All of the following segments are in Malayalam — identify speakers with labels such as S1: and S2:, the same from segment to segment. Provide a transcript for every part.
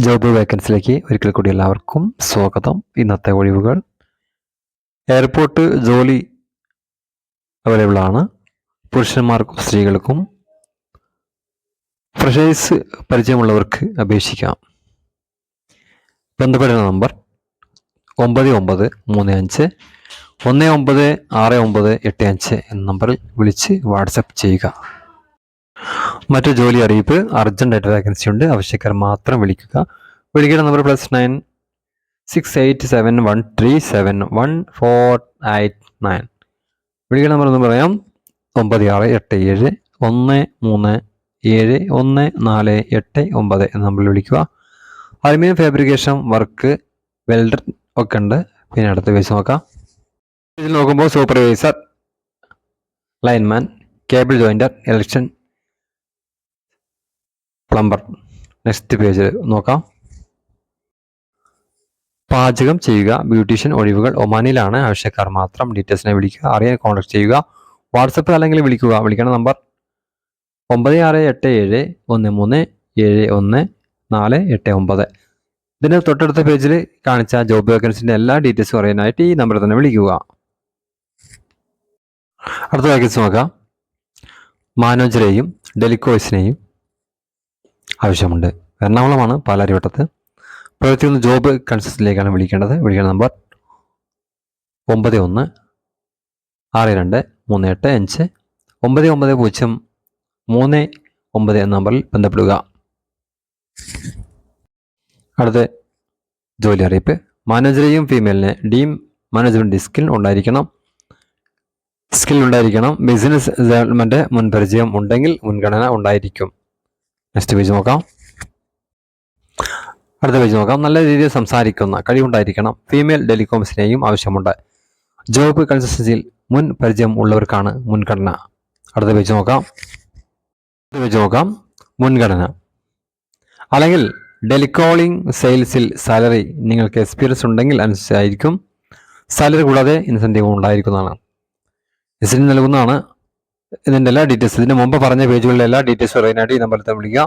S1: ജോബ് വേക്കൻസിയിലേക്ക് ഒരിക്കൽ കൂടി എല്ലാവർക്കും സ്വാഗതം. ഇന്നത്തെ ഒഴിവുകൾ എയർപോർട്ട് ജോലി അവൈലബിൾ ആണ്. പുരുഷന്മാർക്കും സ്ത്രീകൾക്കും. ഫ്രഷേഴ്സ് പരിചയമുള്ളവർക്ക് അപേക്ഷിക്കാം. ബന്ധപ്പെടുന്ന നമ്പർ 9935196985 എന്ന നമ്പറിൽ വിളിച്ച് വാട്സപ്പ് ചെയ്യുക. മറ്റു ജോലി അറിയിപ്പ്, അർജന്റായിട്ട് വേക്കൻസി ഉണ്ട്, ആവശ്യക്കാർ മാത്രം വിളിക്കുക. വിളിക്കേണ്ട നമ്പർ +9 6871371489. വിളിക്കേണ്ട നമ്പർ എന്ന് പറയാം 9687137489 എന്ന നമ്പറിൽ വിളിക്കുക. അലുമിനിയം ഫാബ്രിക്കേഷൻ വർക്ക്, വെൽഡർ ഒക്കെ ഉണ്ട്. പിന്നെ അടുത്ത പേജ് നോക്കാം. ഇതിൽ നോക്കുമ്പോൾ supervisor, lineman, cable jointer, electrician, plumber. Next page നോക്കാം. പാചകം ചെയ്യുക, ബ്യൂട്ടീഷ്യൻ ഒഴിവുകൾ ഒമാനിലാണ്, ആവശ്യക്കാർ മാത്രം. ഡീറ്റെയിൽസിനെ വിളിക്കുക. അറിയാൻ കോൺടാക്ട് ചെയ്യുക. വാട്സപ്പ് അല്ലെങ്കിൽ വിളിക്കുക. വിളിക്കുന്ന നമ്പർ 9687137489. ഇതിന് തൊട്ടടുത്ത പേജിൽ കാണിച്ച ജോബ് വേക്കൻസിൻ്റെ എല്ലാ ഡീറ്റെയിൽസും അറിയാനായിട്ട് ഈ നമ്പറിൽ തന്നെ വിളിക്കുക. അടുത്ത വേക്കൻസി നോക്കാം. മാനേജറെയും ഡെലിക്കോയ്സിനെയും ആവശ്യമുണ്ട്. എറണാകുളമാണ്, പാലാരിവട്ടത്ത്. പ്രവൃത്തിയുള്ള ജോബ് കൺസൾട്ടന്റിലേക്കാണ് വിളിക്കേണ്ടത്. വിളിക്കേണ്ട നമ്പർ 916238599039 എന്ന നമ്പറിൽ ബന്ധപ്പെടുക. അടുത്ത ജോലി അറിയിപ്പ്, മാനേജറെയും ഫീമെയിലിന് ഡീം മാനേജ്മെന്റ് സ്കിൽ ഉണ്ടായിരിക്കണം. ബിസിനസ് ഡെവലപ്മെന്റ് മുൻപരിചയം ഉണ്ടെങ്കിൽ മുൻഗണന ഉണ്ടായിരിക്കും. നെക്സ്റ്റ് പേജ് നോക്കാം. അടുത്ത പേജ് നോക്കാം. നല്ല രീതിയിൽ സംസാരിക്കുന്ന കഴിവുണ്ടായിരിക്കണം. ഫീമെയിൽ ഡെലികോംസിനെയും ആവശ്യമുണ്ട്. ജോബ് കൺസൾട്ടൻസിയിൽ മുൻ പരിചയം ഉള്ളവർക്കാണ് മുൻഗണന. അടുത്ത പേജ് നോക്കാം. മുൻഗണന അല്ലെങ്കിൽ ടെലികോളിംഗ് സെയിൽസിൽ സാലറി നിങ്ങൾക്ക് എക്സ്പീരിയൻസ് ഉണ്ടെങ്കിൽ അനുസരിച്ചായിരിക്കും. സാലറി കൂടാതെ ഇൻസെൻറ്റീവ് ഉണ്ടായിരിക്കുന്നതാണ്. ഇൻസെൻറ്റീവ് നൽകുന്നതാണ്. ഇതിൻ്റെ എല്ലാ ഡീറ്റെയിൽസ്, ഇതിന് മുമ്പ് പറഞ്ഞ പേജുകളിലെ എല്ലാ ഡീറ്റെയിൽസും അറിയാനായിട്ട് ഈ നമ്പറിൽ വിളിക്കുക.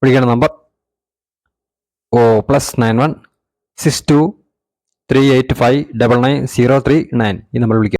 S1: വിളിക്കേണ്ട നമ്പർ +916238599039 ഈ നമ്പറിൽ വിളിക്കുക.